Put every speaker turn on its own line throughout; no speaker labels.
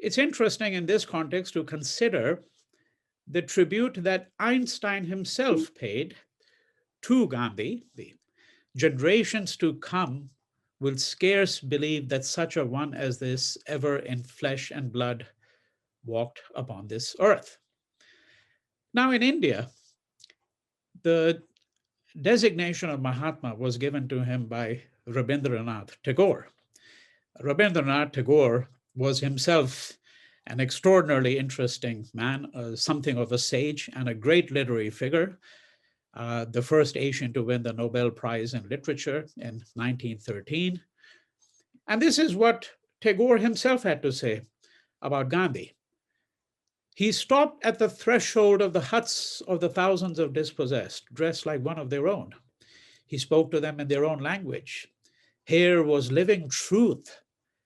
It's interesting in this context to consider the tribute that Einstein himself paid to Gandhi. The generations to come will scarce believe that such a one as this ever in flesh and blood walked upon this earth. Now, in India, the designation of Mahatma was given to him by Rabindranath Tagore. Rabindranath Tagore was himself an extraordinarily interesting man, something of a sage and a great literary figure, the first Asian to win the Nobel Prize in Literature in 1913. And this is what Tagore himself had to say about Gandhi. He stopped at the threshold of the huts of the thousands of dispossessed, dressed like one of their own. He spoke to them in their own language. Here was living truth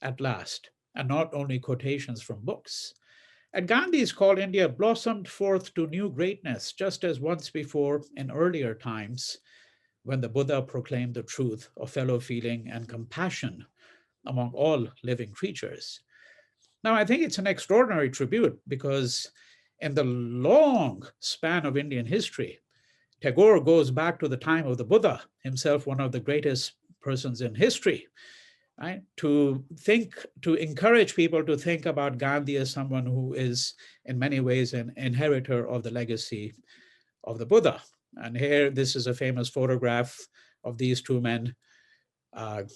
at last, and not only quotations from books. At Gandhi's call, India blossomed forth to new greatness, just as once before in earlier times, when the Buddha proclaimed the truth of fellow feeling and compassion among all living creatures. Now, I think it's an extraordinary tribute because in the long span of Indian history, Tagore goes back to the time of the Buddha, himself one of the greatest persons in history, right? To encourage people to think about Gandhi as someone who is in many ways an inheritor of the legacy of the Buddha. And here, this is a famous photograph of these two men,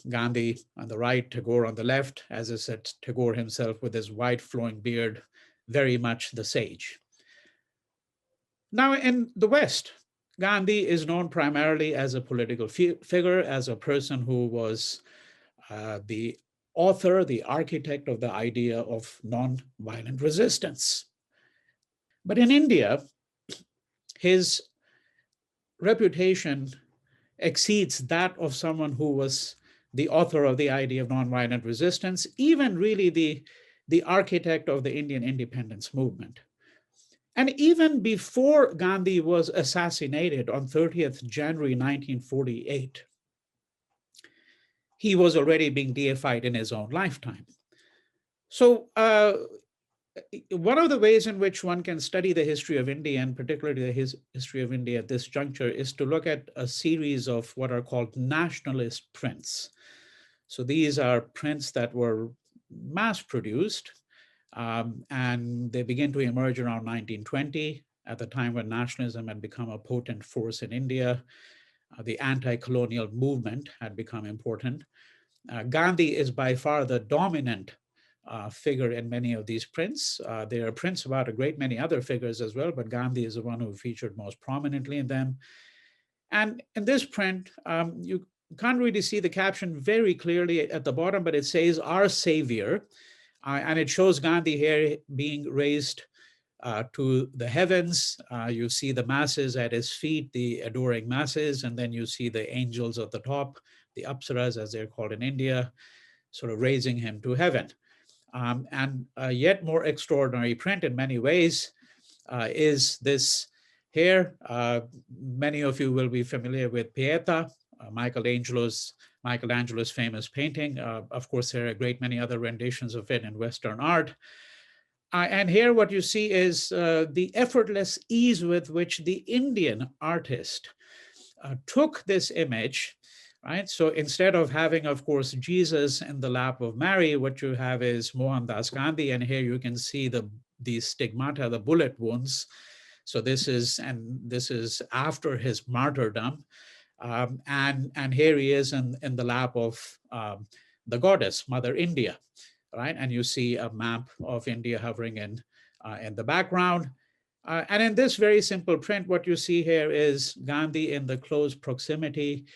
Gandhi on the right, Tagore on the left. As I said, Tagore himself with his white flowing beard, very much the sage. Now, in the West, Gandhi is known primarily as a political figure, as a person who was the author, the architect of the idea of nonviolent resistance. But in India, his reputation exceeds that of someone who was the author of the idea of nonviolent resistance, even really the architect of the Indian independence movement. And even before Gandhi was assassinated on 30th January 1948, he was already being deified in his own lifetime. So one of the ways in which one can study the history of India, and particularly the history of India at this juncture, is to look at a series of what are called nationalist prints. So these are prints that were mass-produced, and they begin to emerge around 1920, at the time when nationalism had become a potent force in India. The anti-colonial movement had become important. Gandhi is by far the dominant figure in many of these prints. There are prints about a great many other figures as well, but Gandhi is the one who featured most prominently in them. And in this print, you can't really see the caption very clearly at the bottom, but it says, "Our Savior." And it shows Gandhi here being raised to the heavens. You see the masses at his feet, the adoring masses, and then you see the angels at the top, the apsaras, as they're called in India, sort of raising him to heaven. And a yet more extraordinary print in many ways is this here. Many of you will be familiar with Pieta, Michelangelo's famous painting. Of course, there are a great many other renditions of it in Western art. And here what you see is the effortless ease with which the Indian artist took this image, right? So instead of having, of course, Jesus in the lap of Mary, what you have is Mohandas Gandhi. And here you can see the stigmata, the bullet wounds. So this is after his martyrdom. And here he is in the lap of the goddess, Mother India, right? And you see a map of India hovering in the background. And in this very simple print, what you see here is Gandhi in the close proximity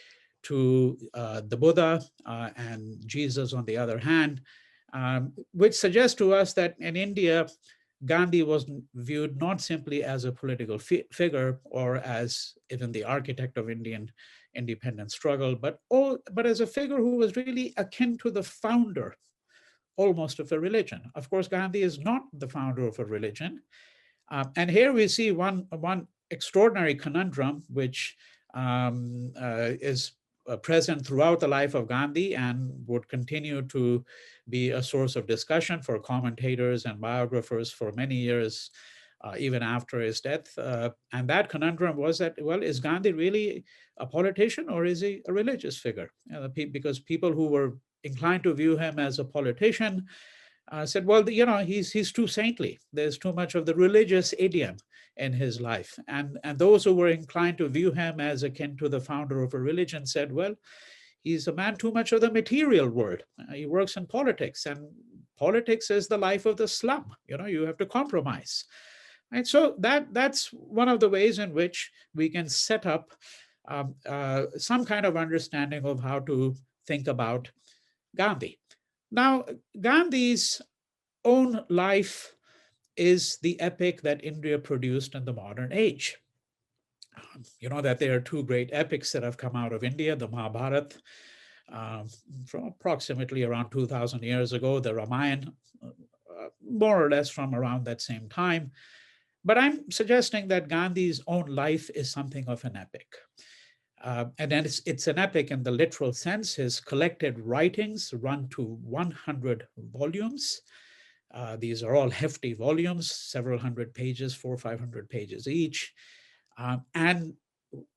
to the Buddha and Jesus on the other hand, which suggests to us that in India, Gandhi was viewed not simply as a political figure or as even the architect of Indian independence struggle, but as a figure who was really akin to the founder almost of a religion. Of course, Gandhi is not the founder of a religion. And here we see one extraordinary conundrum, which is present throughout the life of Gandhi and would continue to be a source of discussion for commentators and biographers for many years, even after his death. And that conundrum was that, well, is Gandhi really a politician or is he a religious figure? Because people who were inclined to view him as a politician said, well, he's too saintly. There's too much of the religious idiom in his life. And those who were inclined to view him as akin to the founder of a religion said, well, he's a man too much of the material world. He works in politics, and politics is the life of the slum. You have to compromise. And so that's one of the ways in which we can set up some kind of understanding of how to think about Gandhi. Now, Gandhi's own life is the epic that India produced in the modern age. You know that there are two great epics that have come out of India, the Mahabharata, from approximately around 2,000 years ago, the Ramayana, more or less from around that same time. But I'm suggesting that Gandhi's own life is something of an epic. And then it's an epic in the literal sense. His collected writings run to 100 volumes. These are all hefty volumes, several hundred pages, 400 or 500 pages each. And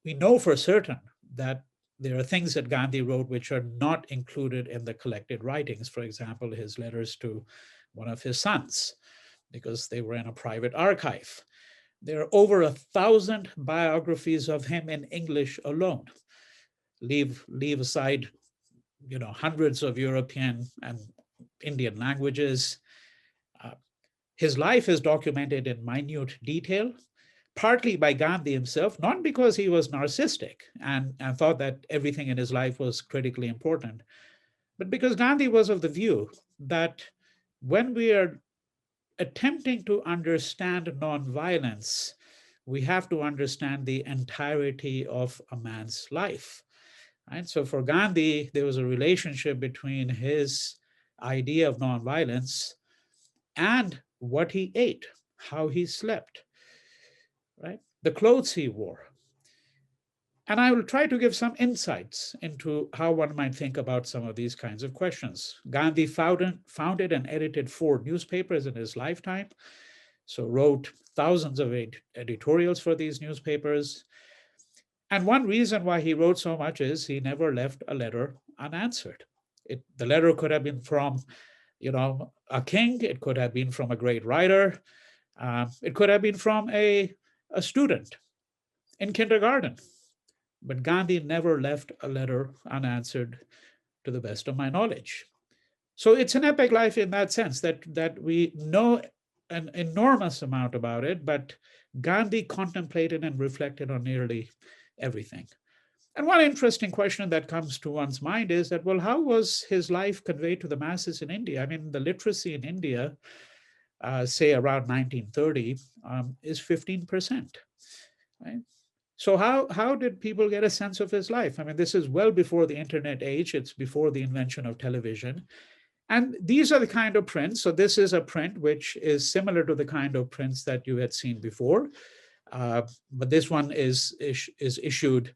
we know for certain that there are things that Gandhi wrote which are not included in the collected writings. For example, his letters to one of his sons, because they were in a private archive. There are over 1,000 biographies of him in English alone. Leave aside, hundreds of European and Indian languages. His life is documented in minute detail, partly by Gandhi himself, not because he was narcissistic and thought that everything in his life was critically important, but because Gandhi was of the view that when we are attempting to understand nonviolence, we have to understand the entirety of a man's life. Right? So for Gandhi, there was a relationship between his idea of nonviolence and what he ate, how he slept, right? The clothes he wore. And I will try to give some insights into how one might think about some of these kinds of questions. Gandhi founded and edited 4 newspapers in his lifetime, so wrote thousands of editorials for these newspapers. And one reason why he wrote so much is he never left a letter unanswered. The letter could have been from, a king. It could have been from a great writer. It could have been from a student in kindergarten. But Gandhi never left a letter unanswered, to the best of my knowledge. So it's an epic life in that sense, that we know an enormous amount about it, but Gandhi contemplated and reflected on nearly everything. And one interesting question that comes to one's mind is that, well, how was his life conveyed to the masses in India? I mean, the literacy in India, say around 1930, is 15%, right? So how did people get a sense of his life? I mean, this is well before the internet age. It's before the invention of television. And these are the kind of prints. So this is a print which is similar to the kind of prints that you had seen before. But this one is issued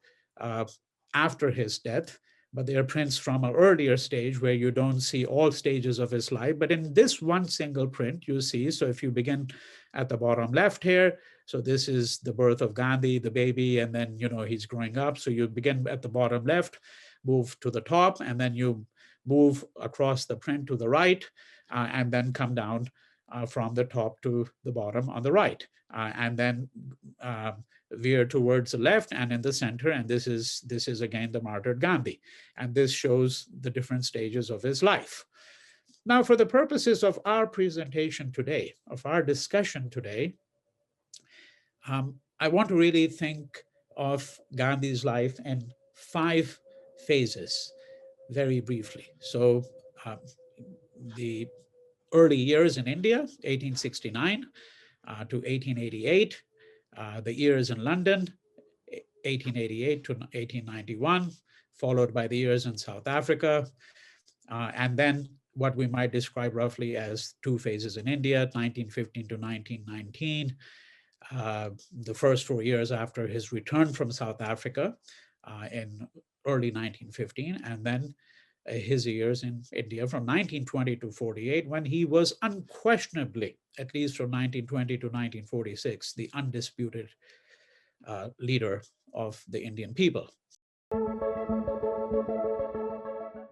after his death. But they are prints from an earlier stage where you don't see all stages of his life. But in this one single print, you see, so if you begin at the bottom left here, so this is the birth of Gandhi, the baby, and then, he's growing up. So you begin at the bottom left, move to the top, and then you move across the print to the right, and then come down from the top to the bottom on the right, and then veer towards the left and in the center. And this is again the martyred Gandhi. And this shows the different stages of his life. Now, for the purposes of our presentation today, of our discussion today, I want to really think of Gandhi's life in 5 phases, very briefly. So the early years in India, 1869 to 1888, the years in London, 1888 to 1891, followed by the years in South Africa, and then what we might describe roughly as 2 phases in India, 1915 to 1919, the first 4 years after his return from South Africa in early 1915, and then his years in India from 1920 to 48, when he was unquestionably, at least from 1920 to 1946, the undisputed leader of the Indian people.